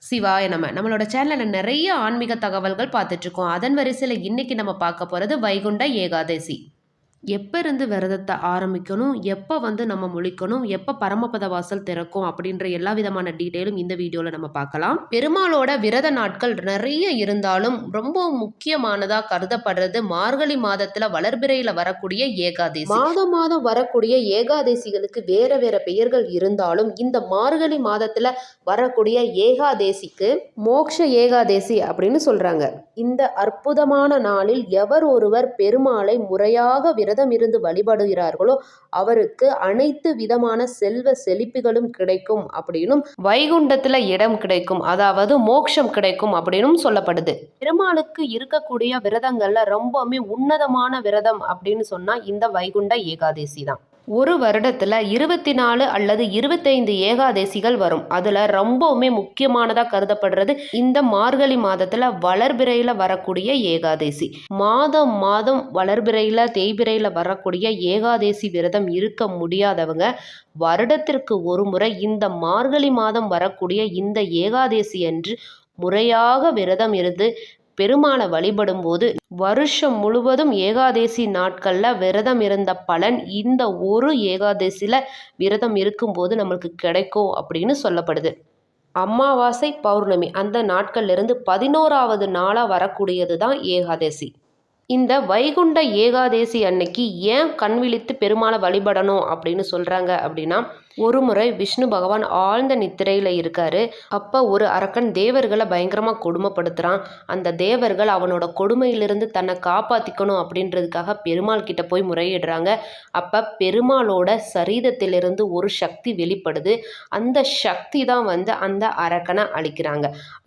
சிவாய நம. நம்மளோட சேனல்ல நிறைய ஆன்மீக தகவல்கள் பார்த்துட்டு இருக்கோம். அதன் வரிசையில் இன்னைக்கு நம்ம பார்க்க போறது வைகுண்ட ஏகாதசி. எப்ப இருந்து விரதத்தை ஆரம்பிக்கணும், எப்ப நம்ம முழிக்கணும், எப்ப பரமபத வாசல் திறக்கும் அப்படின்ற எல்லா விதமான டீட்டெயிலும் இந்த வீடியோல நம்ம பார்க்கலாம். பெருமாளோட விரத நாட்கள் நிறைய இருந்தாலும் ரொம்ப முக்கியமானதா கருதப்படுறது மார்கழி மாதத்துல வளர்பிறையில வரக்கூடிய ஏகாதசி. மாதம் மாதம் வரக்கூடிய ஏகாதசிகளுக்கு வேற வேற பெயர்கள் இருந்தாலும் இந்த மார்கழி மாதத்துல வரக்கூடிய ஏகாதசிக்கு மோக்ஷ ஏகாதசி அப்படின்னு சொல்றாங்க. இந்த அற்புதமான நாளில் எவர் ஒருவர் பெருமாளை முறையாக விரதம் இருந்து வழிபடுகிறார்களோ அவருக்கு அனைத்து விதமான செல்வ செழிப்புகளும் கிடைக்கும் அப்படின்னும் வைகுண்டத்துல இடம் கிடைக்கும், அதாவது மோட்சம் கிடைக்கும் அப்படின்னும் சொல்லப்படுது. பெருமாளுக்கு இருக்கக்கூடிய விரதங்கள்ல ரொம்பவுமே உன்னதமான விரதம் அப்படின்னு சொன்னா இந்த வைகுண்ட ஏகாதசி தான். ஒரு வருடத்துல 24 அல்லது 25 ஏகாதசிகள் வரும். அதுல ரொம்பவுமே முக்கியமானதா கருதப்படுறது இந்த மார்கழி மாதத்துல வளர்பிறையில வரக்கூடிய ஏகாதசி. மாதம் மாதம் வளர்பிறையில தேய்பிறையில வரக்கூடிய ஏகாதசி விரதம் இருக்க முடியாதவங்க வருடத்திற்கு ஒரு முறை இந்த மார்கழி மாதம் வரக்கூடிய இந்த ஏகாதசி அன்று முறையாக விரதம் இருந்து பெருமாளை வழிபடும் போது வருஷம் முழுவதும் ஏகாதசி நாட்கள்ல விரதம் இருந்த பலன் இந்த ஒரு ஏகாதசியில விரதம் இருக்கும்போது நம்மளுக்கு கிடைக்கும் அப்படின்னு சொல்லப்படுது. அமாவாசை பௌர்ணமி அந்த நாட்கள்ல இருந்து 11வது நாளா வரக்கூடியது தான் ஏகாதசி. இந்த வைகுண்ட ஏகாதசி அன்னைக்கு ஏன் கண் விழித்து பெருமாளை வழிபடணும் அப்படின்னு சொல்றாங்க அப்படின்னா, ஒரு முறை விஷ்ணு பகவான் ஆழ்ந்த நித்திரையில இருக்காரு. அப்ப ஒரு அரக்கன் தேவர்களை பயங்கரமா கொடுமைப்படுத்துறான். அந்த தேவர்கள் அவனோட கொடுமையிலிருந்து தன்னை காப்பாத்திக்கணும் அப்படின்றதுக்காக பெருமாள் கிட்ட போய் முறையிடுறாங்க. அப்ப பெருமாளோட சரீரத்திலிருந்து ஒரு சக்தி வெளிப்படுது. அந்த சக்தி தான் அந்த அரக்கனை அழிக்கிறாங்க.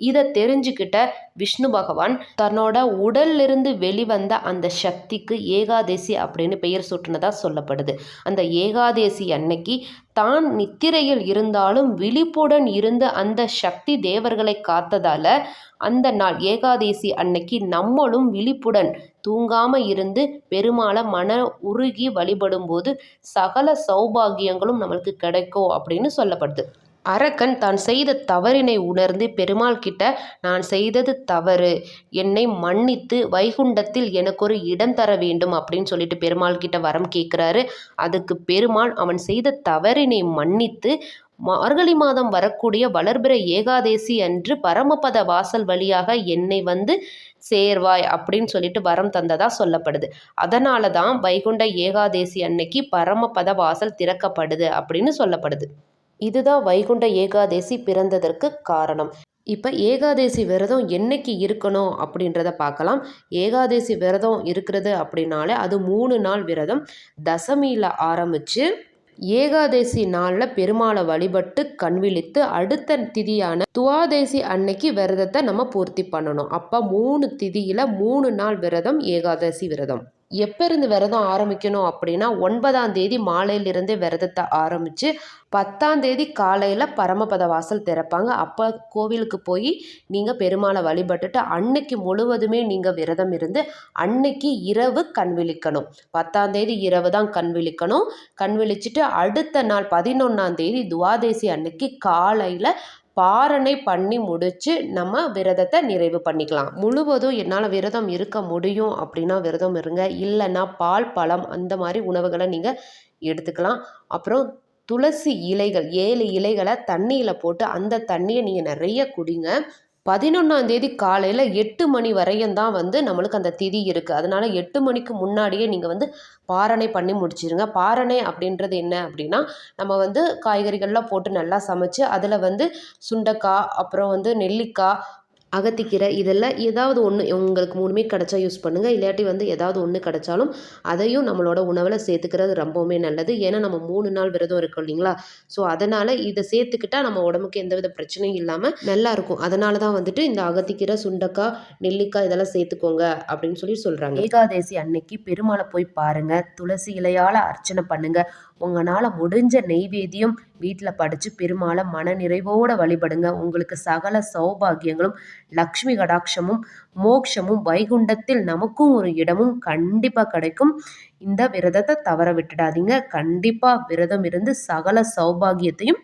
இதை தெரிஞ்சுக்கிட்ட விஷ்ணு பகவான் தன்னோட உடல்ல இருந்து வெளிவந்த அந்த சக்திக்கு ஏகாதசி அப்படின்னு பெயர் சூட்டினதா சொல்லப்படுது. அந்த ஏகாதசி அன்னைக்கு தான் நித்திரையில் இருந்தாலும் விழிப்புடன் இருந்து அந்த சக்தி தேவர்களை காத்ததால அந்த நாள் ஏகாதசி அன்னைக்கு நம்மளும் விழிப்புடன் தூங்காம இருந்து பெருமாளை மன உருகி வழிபடும் போது சகல சௌபாகியங்களும் நம்மளுக்கு கிடைக்கும் அப்படின்னு சொல்லப்படுது. அரக்கன் தான் செய்த தவறினை உணர்ந்து பெருமாள் கிட்ட நான் செய்தது தவறு, என்னை மன்னித்து வைகுண்டத்தில் எனக்கு ஒரு இடம் தர வேண்டும் அப்படின்னு சொல்லிட்டு பெருமாள் கிட்ட வரம் கேட்குறாரு. அதுக்கு பெருமாள் அவன் செய்த தவறினை மன்னித்து மார்கழி மாதம் வரக்கூடிய வளர்பிறை ஏகாதசி அன்று பரமபத வாசல் வழியாக என்னை சேர்வாய் அப்படின்னு சொல்லிட்டு வரம் தந்ததா சொல்லப்படுது. அதனால தான் வைகுண்ட ஏகாதசி அன்னைக்கு பரமபத வாசல் திறக்கப்படுது அப்படின்னு சொல்லப்படுது. இதுதான் வைகுண்ட ஏகாதசி பிறந்ததற்கு காரணம். இப்போ ஏகாதசி விரதம் என்னைக்கு இருக்கணும் அப்படின்றத பார்க்கலாம். ஏகாதசி விரதம் இருக்கிறது அப்படின்னாலே அது 3 நாள் விரதம். தசமியில் ஆரம்பித்து ஏகாதசி நாளில் பெருமாளை வழிபட்டு கண்விழித்து அடுத்த திதியான துவாதேசி அன்னைக்கு விரதத்தை நம்ம பூர்த்தி பண்ணணும். அப்போ 3 திதியில் 3 நாள் விரதம் ஏகாதசி விரதம். எப்போ இருந்து விரதம் ஆரம்பிக்கணும் அப்படின்னா 9ஆம் தேதி மாலையிலிருந்தே விரதத்தை ஆரம்பித்து 10ஆம் தேதி காலையில் பரமபத வாசல் திறப்பாங்க. அப்போ கோவிலுக்கு போய் நீங்கள் பெருமாளை வழிபட்டுட்டு அன்னைக்கு முழுவதுமே நீங்கள் விரதம் இருந்து அன்னைக்கு இரவு கண் விழிக்கணும். 10ஆம் தேதி இரவு தான் கண் விழிக்கணும். கண் விழிச்சிட்டு அடுத்த நாள் 11ஆம் தேதி துவாதேசி அன்னைக்கு காலையில் பாரணை பண்ணி முடிச்சு நம்ம விரதத்தை நிறைவு பண்ணிக்கலாம். முழுவதும் என்னால் விரதம் இருக்க முடியும் அப்படின்னா விரதம் இருங்க. இல்லைன்னா பால் பழம் அந்த மாதிரி உணவுகளை நீங்கள் எடுத்துக்கலாம். அப்புறம் துளசி இலைகள் 7 இலைகளை தண்ணியில் போட்டு அந்த தண்ணியை நீங்கள் நிறைய குடிங்க. 11ஆம் தேதி காலையில் 8 மணி வரையும் தான் நம்மளுக்கு அந்த திதி இருக்குது. அதனால் 8 மணிக்கு முன்னாடியே நீங்கள் பாரணை பண்ணி முடிச்சிருங்க. பாரணை அப்படின்றது என்ன அப்படின்னா, நம்ம காய்கறிகள்லாம் போட்டு நல்லா சமைச்சு அதில் சுண்டைக்காய், அப்புறம் நெல்லிக்காய், அகத்திக்கீரை இதெல்லாம் ஏதாவது ஒன்று உங்களுக்கு 3மே கிடச்சா யூஸ் பண்ணுங்கள். இல்லாட்டி ஏதாவது ஒன்று கிடச்சாலும் அதையும் நம்மளோட உணவில் சேர்த்துக்கிறது ரொம்பவுமே நல்லது. ஏன்னா நம்ம 3 நாள் விரதம் இருக்கோம் இல்லைங்களா. ஸோ அதனால் இதை சேர்த்துக்கிட்டால் நம்ம உடம்புக்கு எந்தவித பிரச்சனையும் இல்லாமல் நல்லாயிருக்கும். அதனால தான் இந்த அகத்திக்கீரை, சுண்டைக்காய், நெல்லிக்காய் இதெல்லாம் சேர்த்துக்கோங்க அப்படின்னு சொல்கிறாங்க. ஏகாதசி அன்னைக்கு பெருமாளை போய் பாருங்கள். துளசி இலையால் அர்ச்சனை பண்ணுங்கள். உங்களால் முடிஞ்ச நெய்வேத்தியம் வீட்டில் படைச்சு பெருமாளை மன நிறைவோடு வழிபடுங்க. உங்களுக்கு சகல சௌபாகியங்களும் லக்ஷ்மி கடாட்சமும் மோட்சமும் வைகுண்டத்தில் நமக்கும் ஒரு இடமும் கண்டிப்பாக கிடைக்கும். இந்த விரதத்தை தவற விட்டுடாதீங்க. கண்டிப்பாக விரதம் இருந்து சகல சௌபாகியத்தையும்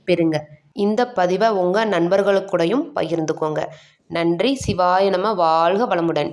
பெறுங்க. இந்த பதிவை உங்கள் நண்பர்களுக்கூடையும் பகிர்ந்துக்கோங்க. நன்றி. சிவாய நம. வாழ்க வளமுடன்.